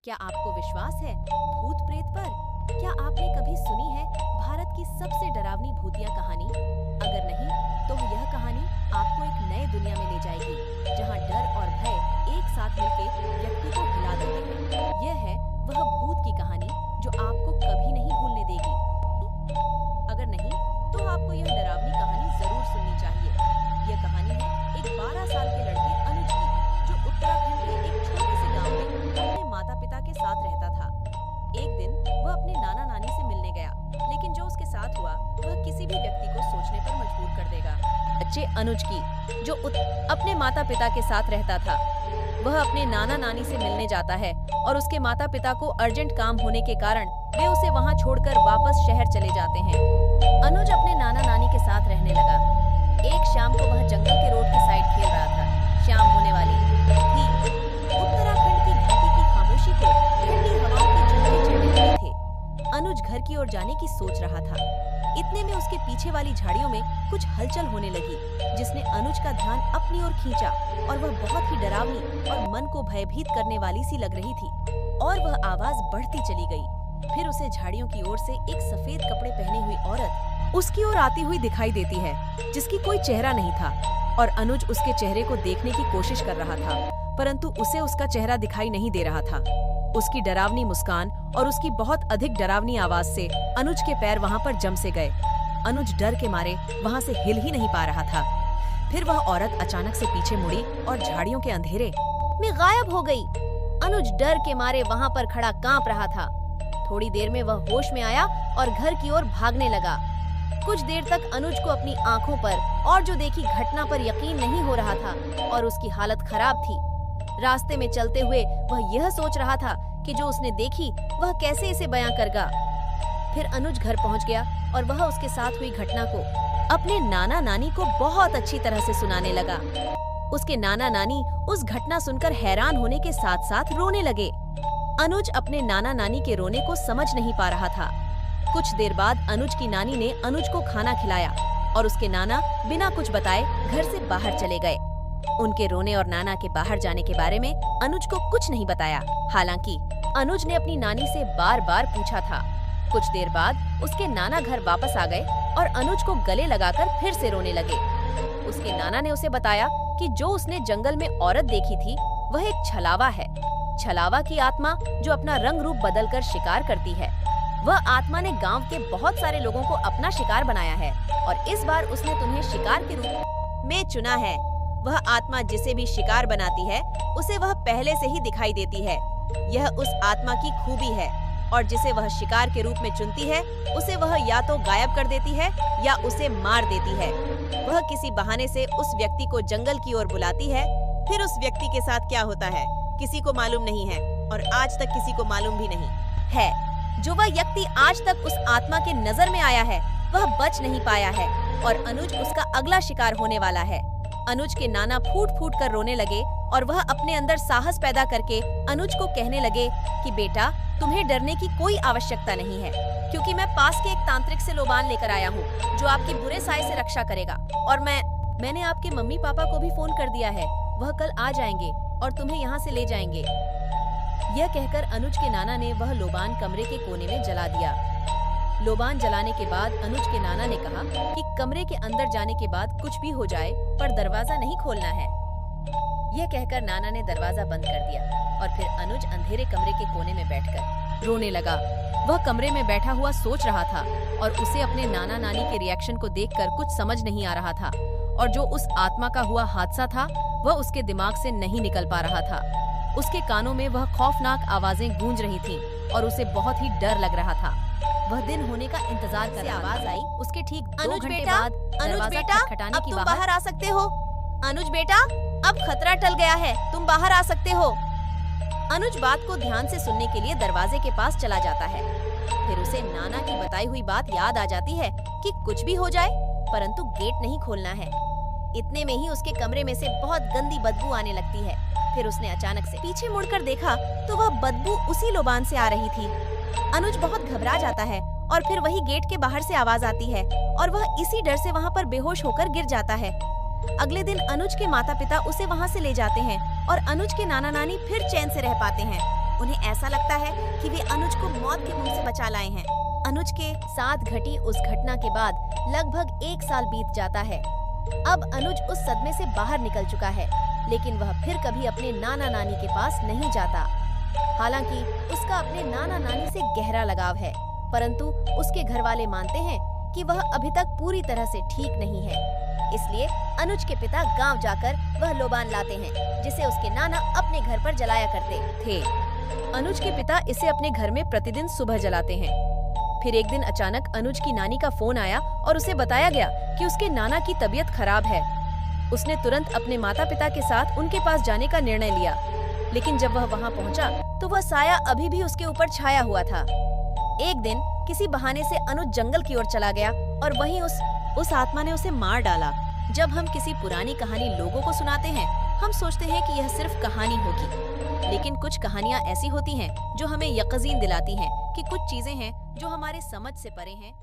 क्या आपको विश्वास है भूत प्रेत पर? क्या आपने कभी सुनी है भारत की सबसे डरावनी भूतिया कहानी? अगर नहीं, तो यह कहानी आपको एक नए दुनिया में ले जाएगी, जहां डर और भय एक साथ मिलकर व्यक्ति को हिला देते हैं। यह है वह भूत की कहानी जो आपको कभी नहीं भूलने देगी। अगर नहीं, तो आपको यह डरावनी कहानी जरूर सुननी चाहिए। यह कहानी है एक 12 साल के लड़के अनुज की, जो उत्तराखंड के एक छोटे से गांव में अपने माता पिता के साथ रहता था। एक दिन वह अपने नाना नानी से मिलने गया, लेकिन जो उसके साथ हुआ वह किसी भी व्यक्ति को सोचने पर मजबूर कर देगा। बच्चे अनुज की, जो अपने माता पिता के साथ रहता था, वह अपने नाना नानी से मिलने जाता है और उसके माता पिता को अर्जेंट काम होने के कारण वे उसे वहां छोड़कर वापस शहर चले जाते हैं। अनुज अपने नाना नानी के साथ रहने लगा। एक शाम को वह जंगल के रोड की साइड खेल रहा था। शाम होने वाली थी। उत्तराखंड की घाटी की खामोशी को ठंडी हवाओं के झोंके चढ़ने लगे थे। अनुज घर की ओर जाने की सोच रहा था। इतने में उसके पीछे वाली झाड़ियों में कुछ हलचल होने लगी, जिसने अनुज का ध्यान अपनी ओर खींचा और वह बहुत ही डरावनी और मन को भयभीत करने वाली सी लग रही थी। और वह आवाज बढ़ती चली गई। फिर उसे झाड़ियों की ओर से एक सफेद कपड़े पहने हुई औरत उसकी ओर आती हुई दिखाई देती है, जिसकी कोई चेहरा नहीं था। और अनुज उसके चेहरे को देखने की कोशिश कर रहा था, परंतु उसे उसका चेहरा दिखाई नहीं दे रहा था। उसकी डरावनी मुस्कान और उसकी बहुत अधिक डरावनी आवाज से अनुज के पैर वहां पर जम से गए। अनुज डर के मारे वहां से हिल ही नहीं पा रहा था। फिर वह औरत अचानक से पीछे मुड़ी और झाड़ियों के अंधेरे में गायब हो गई। अनुज डर के मारे वहां पर खड़ा कांप रहा था। थोड़ी देर में वह होश में आया और घर की ओर भागने लगा। कुछ देर तक अनुज को अपनी आंखों पर और जो देखी घटना पर यकीन नहीं हो रहा था और उसकी हालत खराब थी। रास्ते में चलते हुए वह यह सोच रहा था कि जो उसने देखी वह कैसे इसे बयां करेगा। फिर अनुज घर पहुंच गया और वह उसके साथ हुई घटना को अपने नाना नानी को बहुत अच्छी तरह से सुनाने लगा। उसके नाना नानी उस घटना सुनकर हैरान होने के साथ साथ रोने लगे। अनुज अपने नाना नानी के रोने को समझ नहीं पा रहा था। कुछ देर बाद अनुज की नानी ने अनुज को खाना खिलाया और उसके नाना बिना कुछ बताए घर से बाहर चले गए। उनके रोने और नाना के बाहर जाने के बारे में अनुज को कुछ नहीं बताया। हालांकि अनुज ने अपनी नानी से बार बार पूछा था। कुछ देर बाद उसके नाना घर वापस आ गए और अनुज को गले लगाकर फिर से रोने लगे। उसके नाना ने उसे बताया कि जो उसने जंगल में औरत देखी थी वह एक छलावा है। छलावा की आत्मा जो अपना रंग रूप बदलकर शिकार करती है। वह आत्मा ने गांव के बहुत सारे लोगों को अपना शिकार बनाया है और इस बार उसने तुम्हें शिकार के रूप में चुना है। वह आत्मा जिसे भी शिकार बनाती है उसे वह पहले से ही दिखाई देती है। यह उस आत्मा की खूबी है और जिसे वह शिकार के रूप में चुनती है उसे वह या तो गायब कर देती है या उसे मार देती है। वह किसी बहाने से उस व्यक्ति को जंगल की ओर बुलाती है। फिर उस व्यक्ति के साथ क्या होता है किसी को मालूम नहीं है और आज तक किसी को मालूम भी नहीं है। जो वह व्यक्ति आज तक उस आत्मा के नजर में आया है वह बच नहीं पाया है और अनुज उसका अगला शिकार होने वाला है। अनुज के नाना फूट फूट कर रोने लगे और वह अपने अंदर साहस पैदा करके अनुज को कहने लगे कि बेटा, तुम्हें डरने की कोई आवश्यकता नहीं है, क्योंकि मैं पास के एक तांत्रिक से लोबान लेकर आया हूँ जो आपकी बुरे साय से रक्षा करेगा। और मैंने आपके मम्मी पापा को भी फोन कर दिया है, वह कल आ जाएंगे और तुम्हें यहाँ से ले जाएंगे। यह कहकर अनुज के नाना ने वह लोबान कमरे के कोने में जला दिया। लोबान जलाने के बाद अनुज के नाना ने कहा कि कमरे के अंदर जाने के बाद कुछ भी हो जाए पर दरवाजा नहीं खोलना है। यह कहकर नाना ने दरवाजा बंद कर दिया और फिर अनुज अंधेरे कमरे के कोने में बैठकर रोने लगा। वह कमरे में बैठा हुआ सोच रहा था और उसे अपने नाना नानी के रिएक्शन को देखकर कुछ समझ नहीं आ रहा था और जो उस आत्मा का हुआ हादसा था वह उसके दिमाग से नहीं निकल पा रहा था। उसके कानों में वह खौफनाक आवाजें गूंज रही थीं और उसे बहुत ही डर लग रहा था। वह दिन होने का इंतजार कर रहा था। आवाज आई उसके ठीक 2 घंटे बाद दरवाजा खटखटाने की। तुम बाहर आ सकते हो। अनुज बेटा, अब खतरा टल गया है, तुम बाहर आ सकते हो। अनुज बात को ध्यान से सुनने के लिए दरवाजे के पास चला जाता है। फिर उसे नाना की बताई हुई बात याद आ जाती है कि कुछ भी हो जाए परंतु गेट नहीं खोलना है। इतने में ही उसके कमरे में से बहुत गंदी बदबू आने लगती है। फिर उसने अचानक से पीछे मुड़कर देखा तो वह बदबू उसी लोबान से आ रही थी। अनुज बहुत घबरा जाता है और फिर वही गेट के बाहर से आवाज आती है और वह इसी डर से वहाँ पर बेहोश होकर गिर जाता है। अगले दिन अनुज के माता पिता उसे वहाँ से ले जाते हैं और अनुज के नाना नानी फिर चैन से रह पाते हैं। उन्हें ऐसा लगता है कि वे अनुज को मौत के मुंह से बचा लाए हैं। अनुज के साथ घटी उस घटना के बाद लगभग 1 साल बीत जाता है। अब अनुज उस सदमे से बाहर निकल चुका है, लेकिन वह फिर कभी अपने नाना नानी के पास नहीं जाता। हालांकि उसका अपने नाना नानी से गहरा लगाव है, परंतु उसके घर वाले मानते हैं कि वह अभी तक पूरी तरह से ठीक नहीं है। इसलिए अनुज के पिता गांव जाकर वह लोबान लाते हैं, जिसे उसके नाना अपने घर पर जलाया करते थे। अनुज के पिता इसे अपने घर में प्रतिदिन सुबह जलाते हैं। फिर एक दिन अचानक अनुज की नानी का फोन आया और उसे बताया गया कि उसके नाना की तबीयत खराब है। उसने तुरंत अपने माता पिता के साथ उनके पास जाने का निर्णय लिया, लेकिन जब वह वहां पहुंचा तो वह साया अभी भी उसके ऊपर छाया हुआ था। एक दिन किसी बहाने से अनुज जंगल की ओर चला गया और वहीं उस आत्मा ने उसे मार डाला। जब हम किसी पुरानी कहानी लोगों को सुनाते हैं, हम सोचते हैं कि यह सिर्फ कहानी होगी, लेकिन कुछ कहानियां ऐसी होती हैं जो हमें यकीन दिलाती हैं कि कुछ चीजें हैं जो हमारे समझ से परे हैं।